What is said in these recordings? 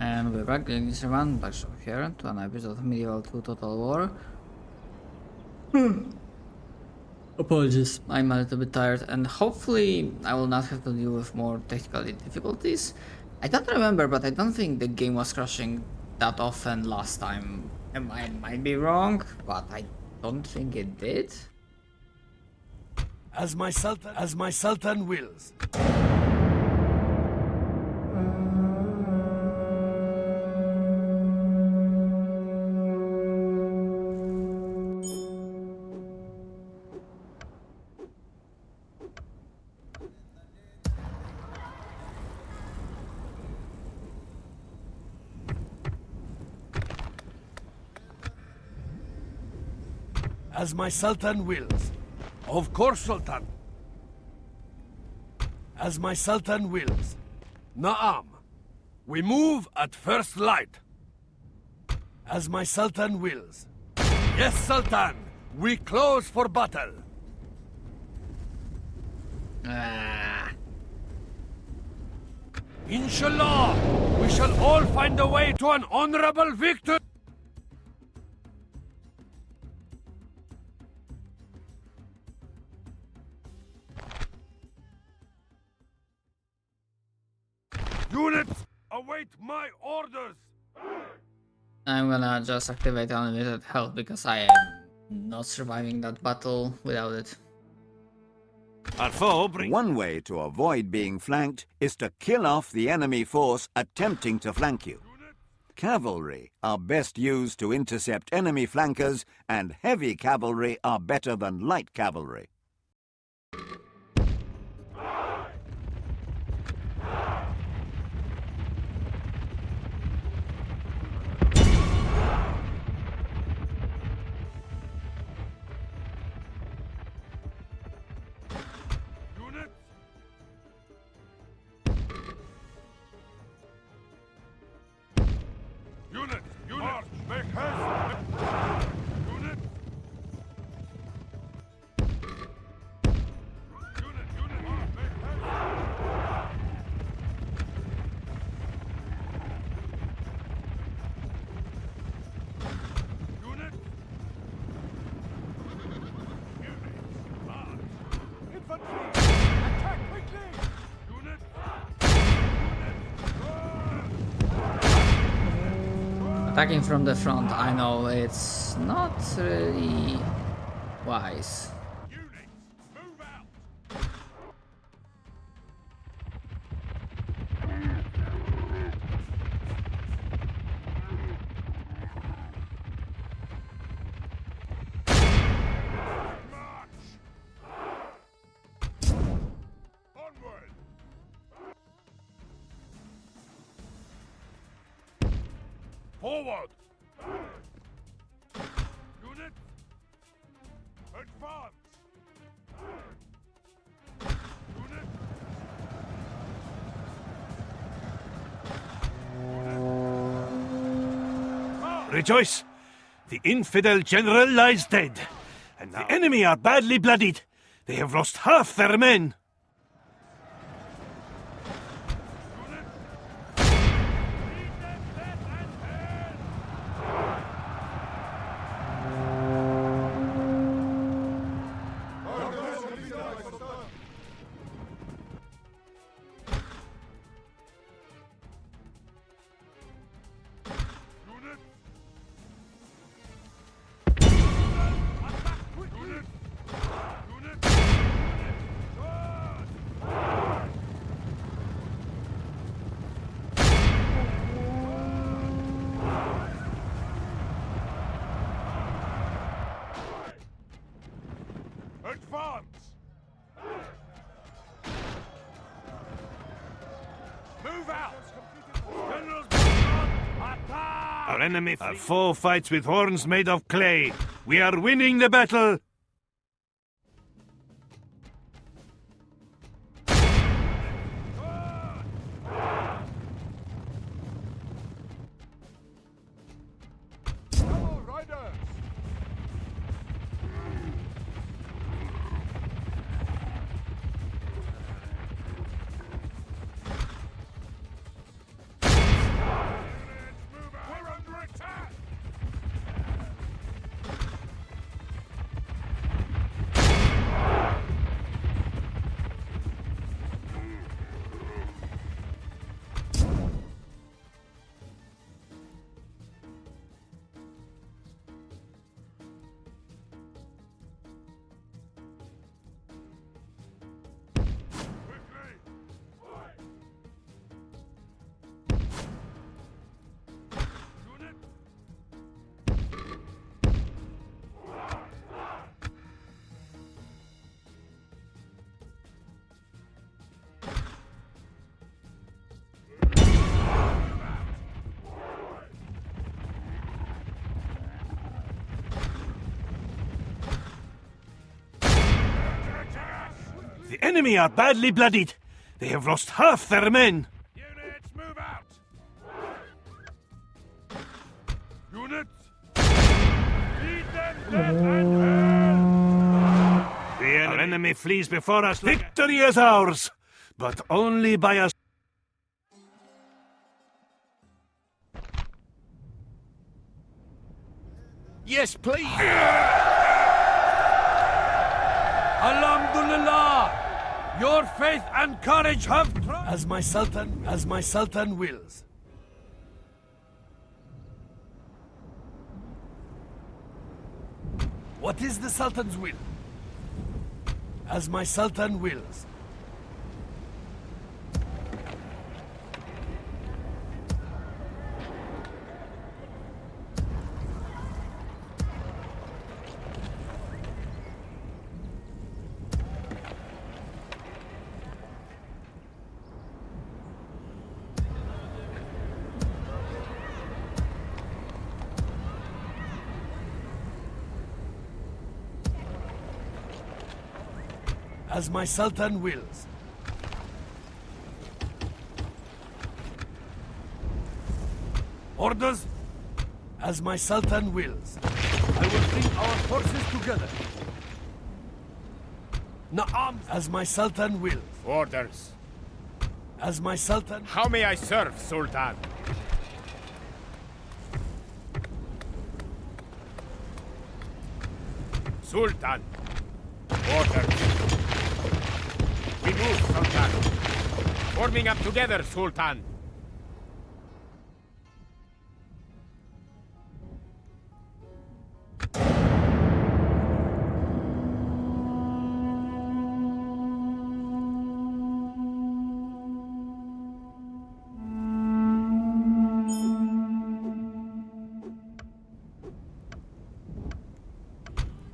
And we're back in this round, back here to an episode of Medieval 2 Total War. Apologies, I'm a little bit tired and hopefully I will not have to deal with more technical difficulties. I don't remember, but I don't think the game was crashing that often last time. I might be wrong, but I don't think it did. As my sultan wills. As my sultan wills. Of course, Sultan. As my sultan wills. Naam. We move at first light. As my sultan wills. Yes, Sultan. We close for battle. Inshallah, we shall all find a way to an honorable victory. Units, await my orders! I'm gonna just activate unlimited health because I am not surviving that battle without it. One way to avoid being flanked is to kill off the enemy force attempting to flank you. Cavalry are best used to intercept enemy flankers, and heavy cavalry are better than light cavalry. March, make haste! Unit! March, make haste! Unit! March! Infantry! Attack quickly! Unit! Attacking from the front, I know it's not really wise. Units, move out! March! Onward! Forward! Unit! Advance! Unit! Rejoice! The infidel general lies dead, and the enemy are badly bloodied. They have lost half their men. Advance! Move out! Generals, attack! Our enemy are four fights with horns made of clay. We are winning the battle. Camel riders! enemy are badly bloodied. They have lost half their men. Units, move out! Units! Lead them dead and hell! The enemy flees before us. Victory is ours, but only by a... Yes, please! Alhamdulillah! Your faith and courage have as my Sultan wills. What is the Sultan's will? As my Sultan wills. As my Sultan wills. Orders? As my Sultan wills. I will bring our forces together. Na'am, as my Sultan wills. Orders. As my Sultan... How may I serve, Sultan? Sultan. Orders. We move, Sultan. Forming up together, Sultan.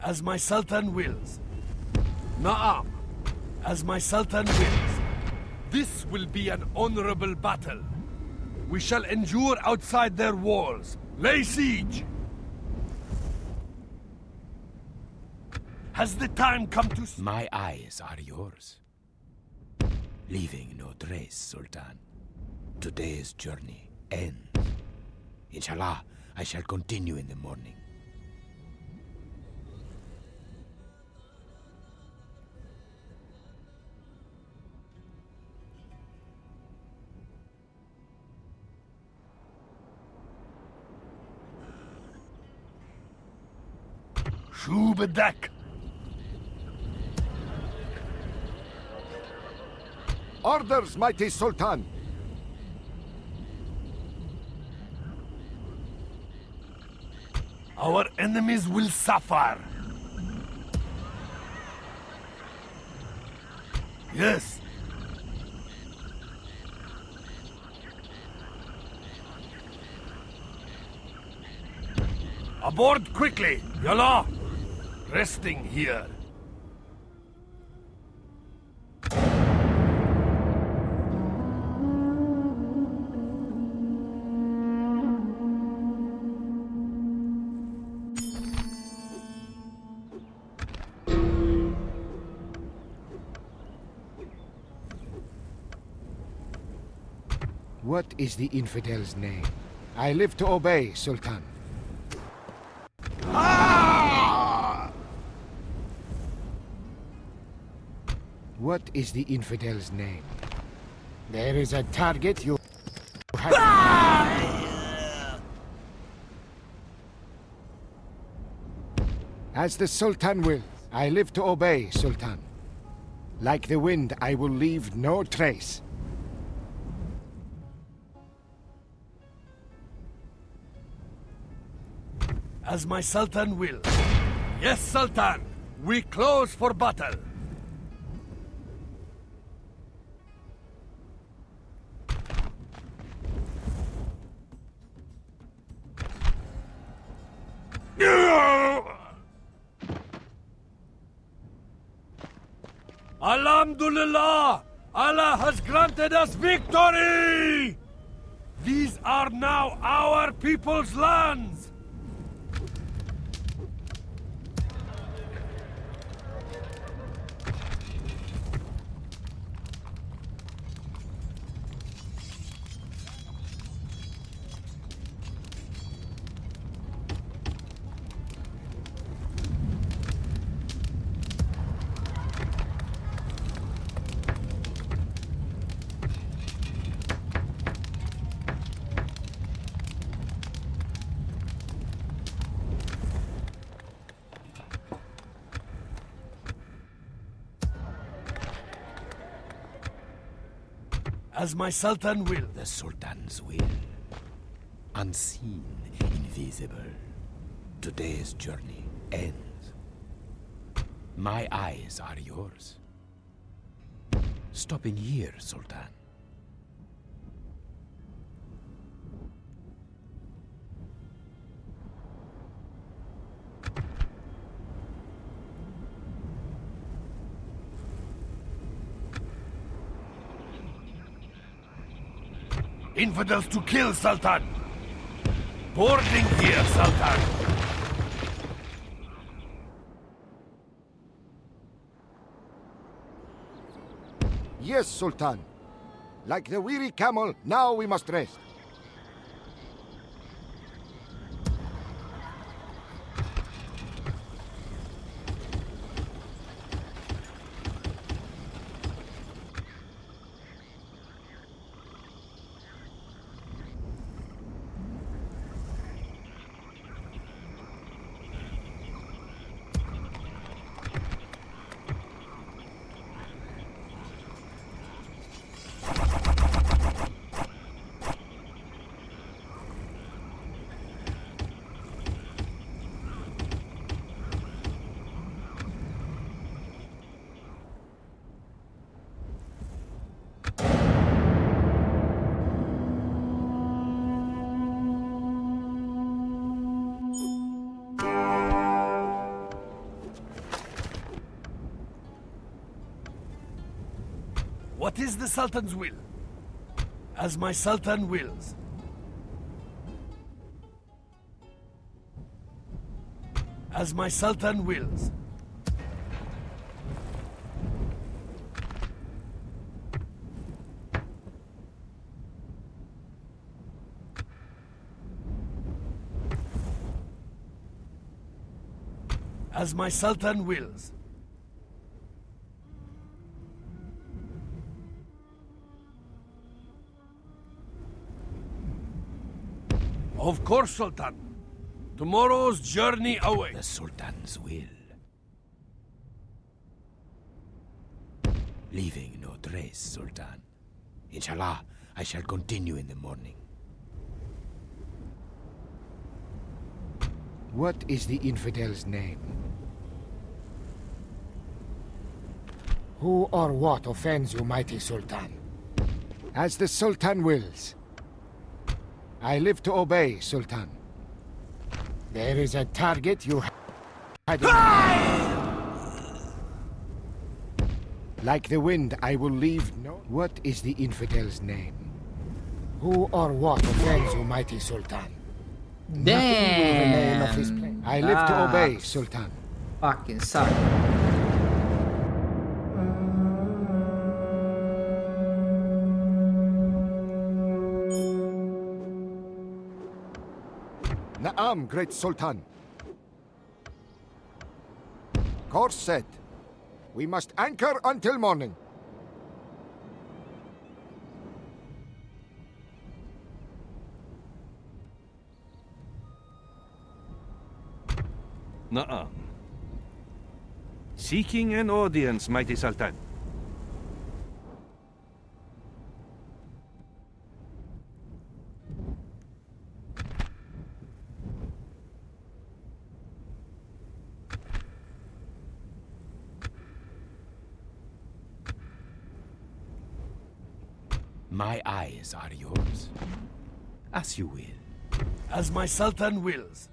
As my Sultan wills. Na'am. As my Sultan wills. This will be an honorable battle. We shall endure outside their walls. Lay siege! Has the time come to... My eyes are yours. Leaving no trace, Sultan. Today's journey ends. Inshallah, I shall continue in the morning. Shubadak! Orders, mighty Sultan! Our enemies will suffer. Yes. Aboard quickly, Yallah! Resting here. What is the infidel's name? I live to obey, Sultan. What is the infidel's name? There is a target you have... As the Sultan will. I live to obey, Sultan. Like the wind, I will leave no trace. As my Sultan will. Yes, Sultan! We close for battle! Alhamdulillah! Allah has granted us victory! These are now our people's lands! As my Sultan will. The Sultan's will. Unseen, invisible. Today's journey ends. My eyes are yours. Stopping here, Sultan. Infidels to kill, Sultan! Boarding here, Sultan! Yes, Sultan. Like the weary camel, now we must rest. What is the Sultan's will? As my Sultan wills. As my Sultan wills. As my Sultan wills. Of course, Sultan. Tomorrow's journey The awaits. Sultan's will. Leaving no trace, Sultan. Inshallah, I shall continue in the morning. What is the infidel's name? Who or what offends you, mighty Sultan? As the Sultan wills. I live to obey, Sultan. There is a target you had. Like the wind, I will leave no... What is the infidel's name? Who or what offends you, mighty Sultan? Nothing will remain of his plan. I live to obey, Sultan. Fucking suck. Naam, great Sultan. Course set. We must anchor until morning. Na'am. Seeking an audience, mighty Sultan. My eyes are yours. As you will. As my Sultan wills.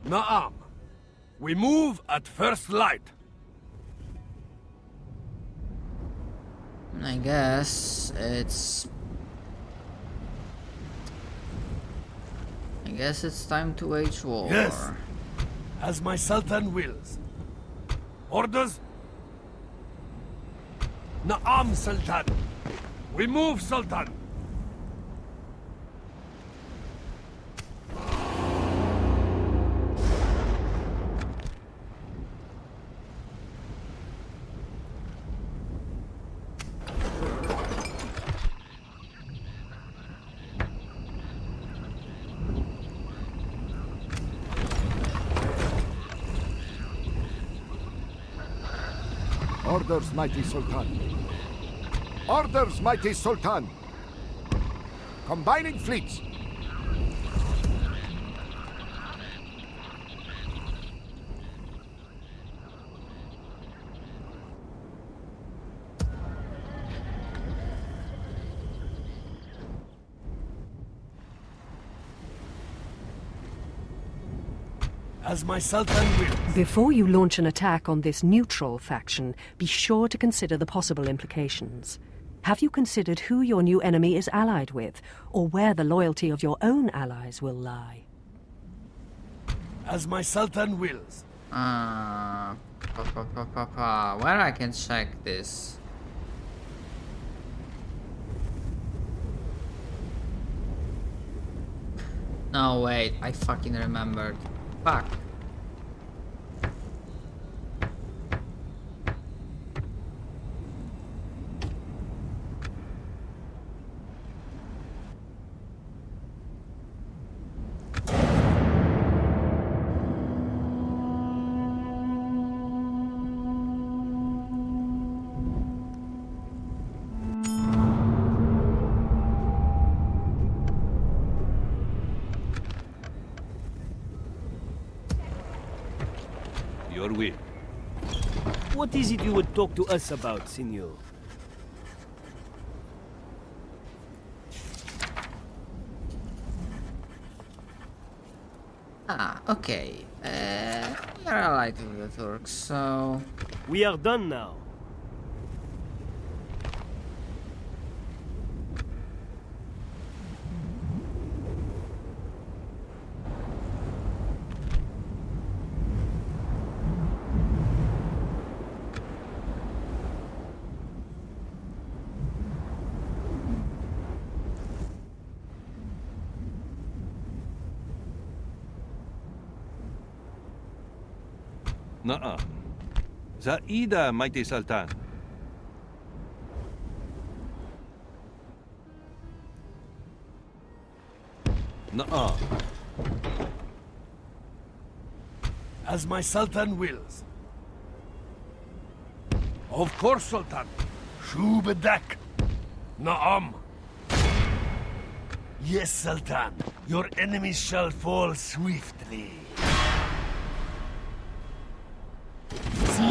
Naam. We move at first light. I guess it's... I guess it's time to wage war. Yes. As my Sultan wills. Orders? Naam, Sultan. We move, Sultan. Orders, mighty Sultan. Orders, mighty Sultan. Combining fleets. As my Sultan wills. Before you launch an attack on this neutral faction, be sure to consider the possible implications. Have you considered who your new enemy is allied with, or where the loyalty of your own allies will lie? As my Sultan wills. Where I can check this? No, wait, I fucking remembered. Fuck. Your will. What is it you would talk to us about, Signor? Okay. We are allied with the Turks, so... We are done now. Nuh-uh. Zaida, mighty Sultan. Nuh-uh. As my Sultan wills. Of course, Sultan. Shubadak. Naam. Yes, Sultan. Your enemies shall fall swiftly.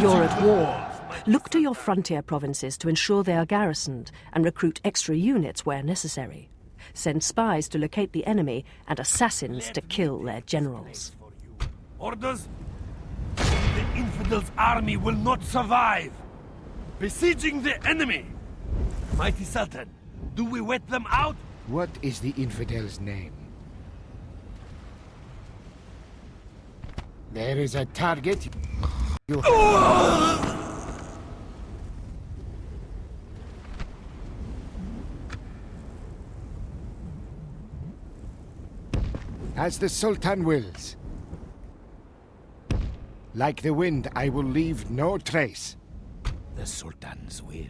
You're at war. Look to your frontier provinces to ensure they are garrisoned and recruit extra units where necessary. Send spies to locate the enemy and assassins to kill their generals. Orders? The Infidels' army will not survive. Besieging the enemy. Mighty Sultan, do we wet them out? What is the Infidel's name? There is a target. You... As the Sultan wills. Like the wind, I will leave no trace. The Sultan's will.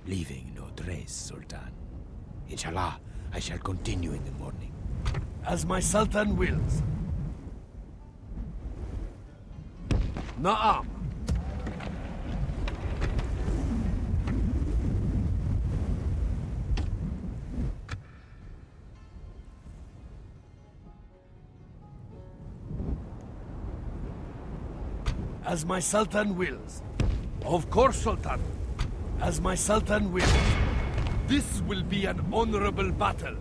Leaving no trace, Sultan. Inshallah, I shall continue in the morning. As my Sultan wills. Naam. As my Sultan wills. Of course, Sultan. As my Sultan wills. This will be an honorable battle.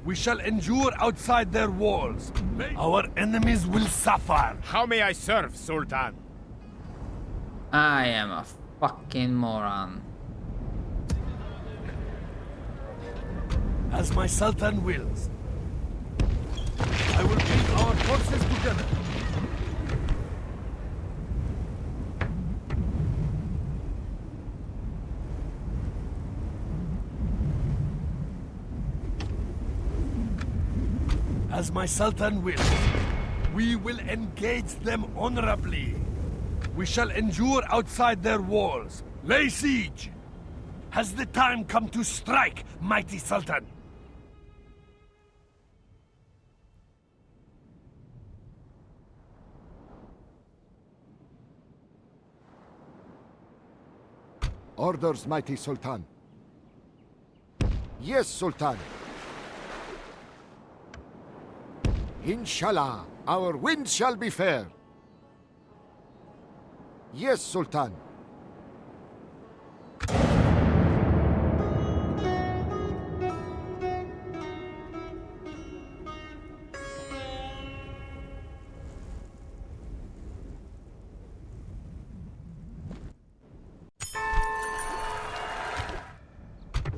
We shall endure outside their walls. Our enemies will suffer. How may I serve, Sultan? I am a fucking moron. As my Sultan wills. I will bring our forces together. As my Sultan wills. We will engage them honorably. We shall endure outside their walls. Lay siege! Has the time come to strike, mighty Sultan? Orders, mighty Sultan. Yes, Sultan. Inshallah, our wind shall be fair. Yes, Sultan.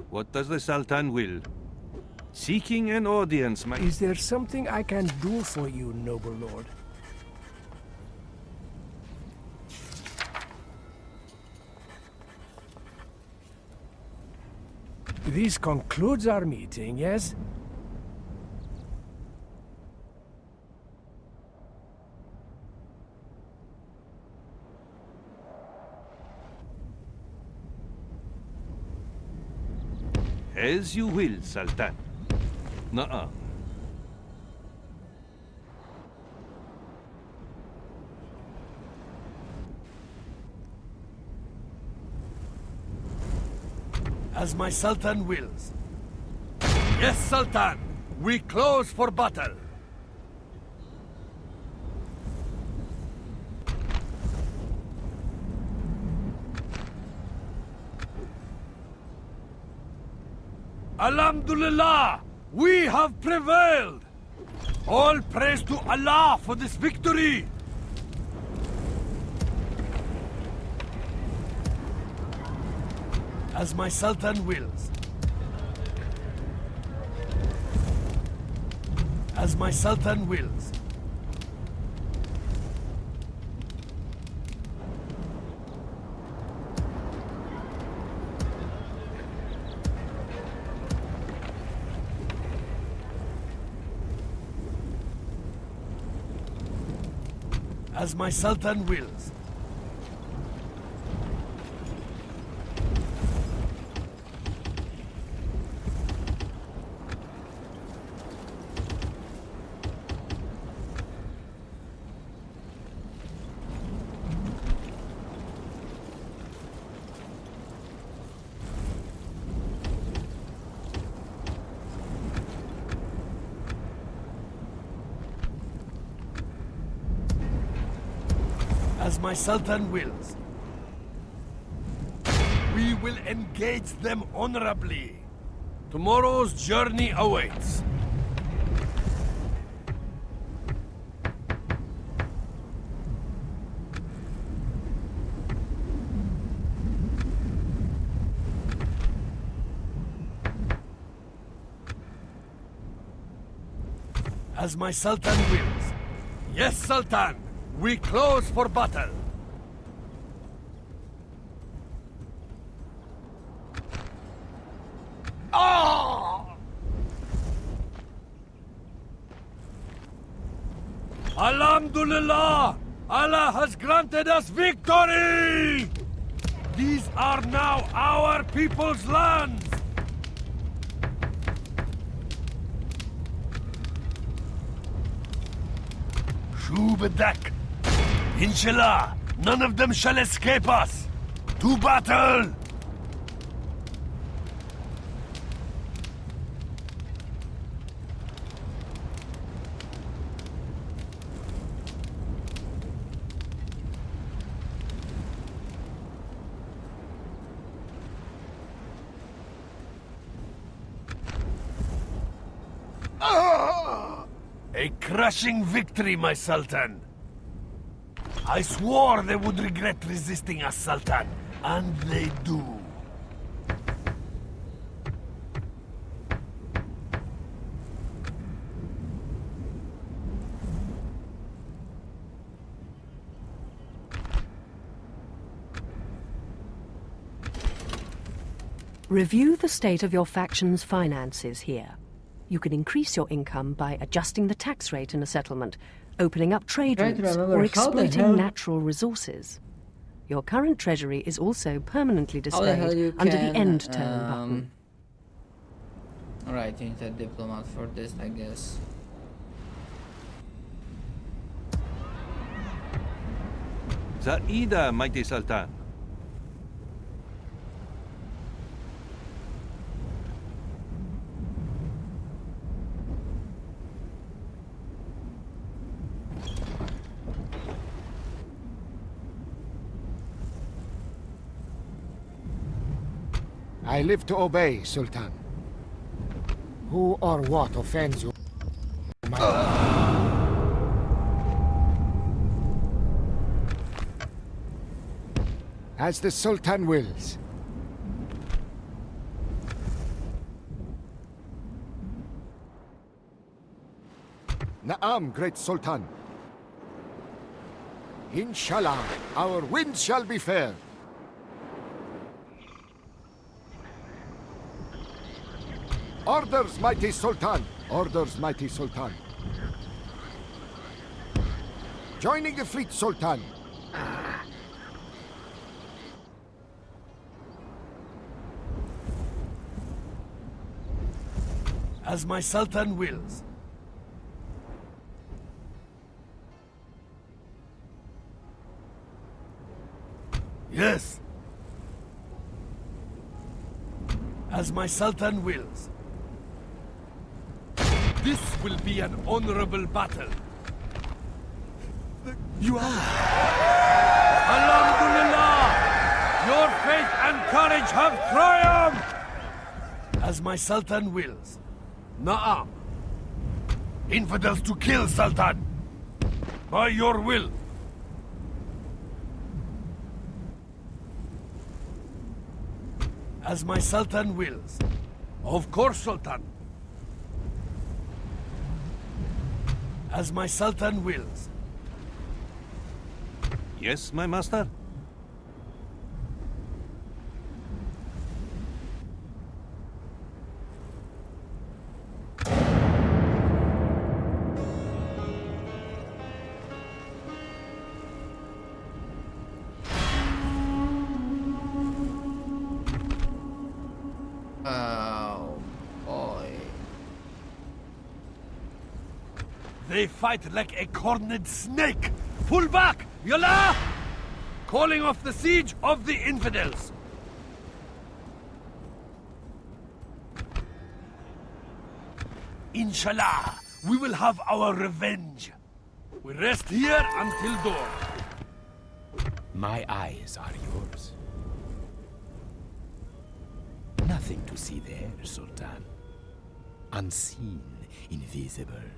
What does the Sultan will? Seeking an audience, my... Is there something I can do for you, noble lord? This concludes our meeting, yes? As you will, Sultan. Nuh-uh. As my Sultan wills. Yes, Sultan! We close for battle! Alhamdulillah! We have prevailed! All praise to Allah for this victory! As my Sultan wills. As my Sultan wills. As my Sultan wills. As my Sultan wills. We will engage them honorably. Tomorrow's journey awaits. As my Sultan wills. Yes, Sultan! We close for battle! Ah! Alhamdulillah! Allah has granted us victory! These are now our people's lands! Shubadak! Inshallah, none of them shall escape us! To battle! A crushing victory, my Sultan! I swore they would regret resisting us, Sultan, and they do. Review the state of your faction's finances here. You can increase your income by adjusting the tax rate in a settlement, opening up trade Try to routes, remember or how the hell- exploiting natural resources. Your current treasury is also permanently How the hell displayed you under can, the end turn button. Alright, you need a diplomat for this, I guess. Zaida, mighty Sultan. I live to obey, Sultan. Who or what offends you? As the Sultan wills. Na'am, great Sultan. Inshallah, our winds shall be fair. Orders, mighty Sultan. Orders, mighty Sultan. Joining the fleet, Sultan. As my Sultan wills. Yes. As my Sultan wills. This will be an honorable battle. You are... Alhamdulillah! Your faith and courage have triumphed! As my Sultan wills. Na'am. Infidels to kill, Sultan. By your will. As my Sultan wills. Of course, Sultan. As my Sultan wills. Yes, my master? Oh boy. They fight like a cornered snake! Pull back! Yallah! Calling off the siege of the infidels! Inshallah, we will have our revenge. We rest here until dawn. My eyes are yours. Nothing to see there, Sultan. Unseen, invisible.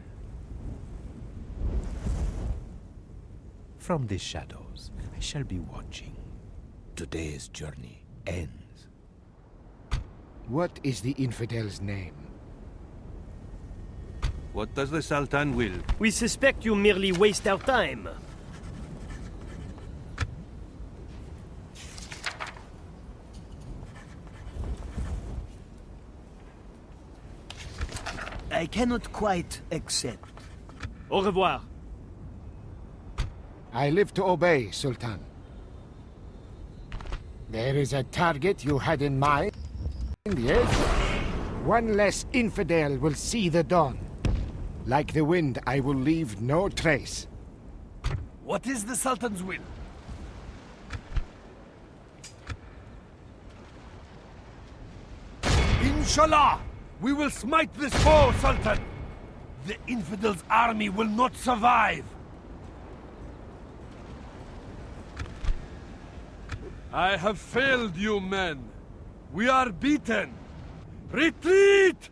From the shadows, I shall be watching. Today's journey ends. What is the infidel's name? What does the Sultan will? We suspect you merely waste our time. I cannot quite accept. Au revoir. I live to obey, Sultan. There is a target you had in mind, yes? One less infidel will see the dawn. Like the wind, I will leave no trace. What is the Sultan's will? Inshallah, we will smite this foe, Sultan. The infidels' army will not survive. I have failed you, men. We are beaten. Retreat!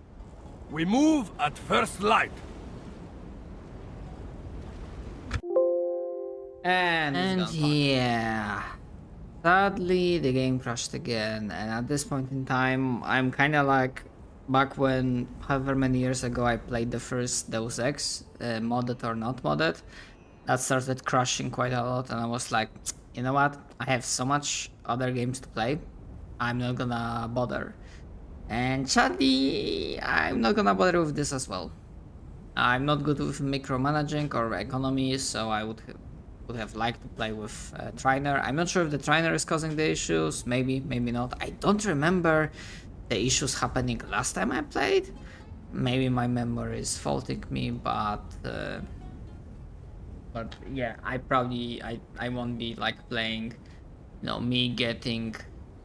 We move at first light. And yeah, sadly the game crashed again, and at this point in time I'm kind of like back when however many years ago I played the first Deus Ex, modded or not modded, that started crashing quite a lot, and I was like, you know what, I have so much other games to play, I'm not gonna bother. And sadly, I'm not gonna bother with this as well. I'm not good with micromanaging or economy, so I would have liked to play with Trainer. I'm not sure if the Trainer is causing the issues, maybe, maybe not. I don't remember the issues happening last time I played. Maybe my memory is faulting me, but yeah, I won't be like playing, you know, me getting,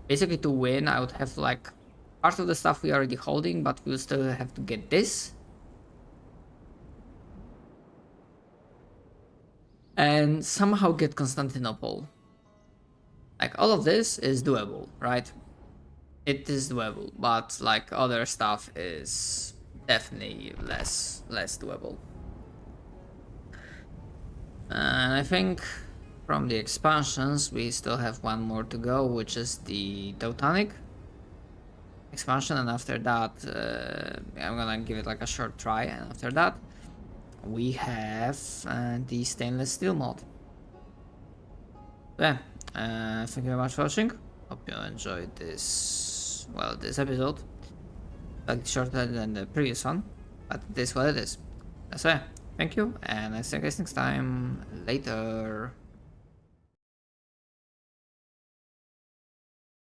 basically to win I would have to like, part of the stuff we are already holding, but we'll still have to get this. And somehow get Constantinople. Like, all of this is doable, right? it is doable, but like other stuff is definitely less doable. And I think from the expansions we still have one more to go, which is the Teutonic expansion, and after that I'm gonna give it like a short try, and after that we have the stainless steel mod. Yeah, thank you very much for watching. Hope you enjoyed this, well, this episode. Like shorter than the previous one, but it is what it is. So yeah, thank you, and I'll see you guys next time. Later.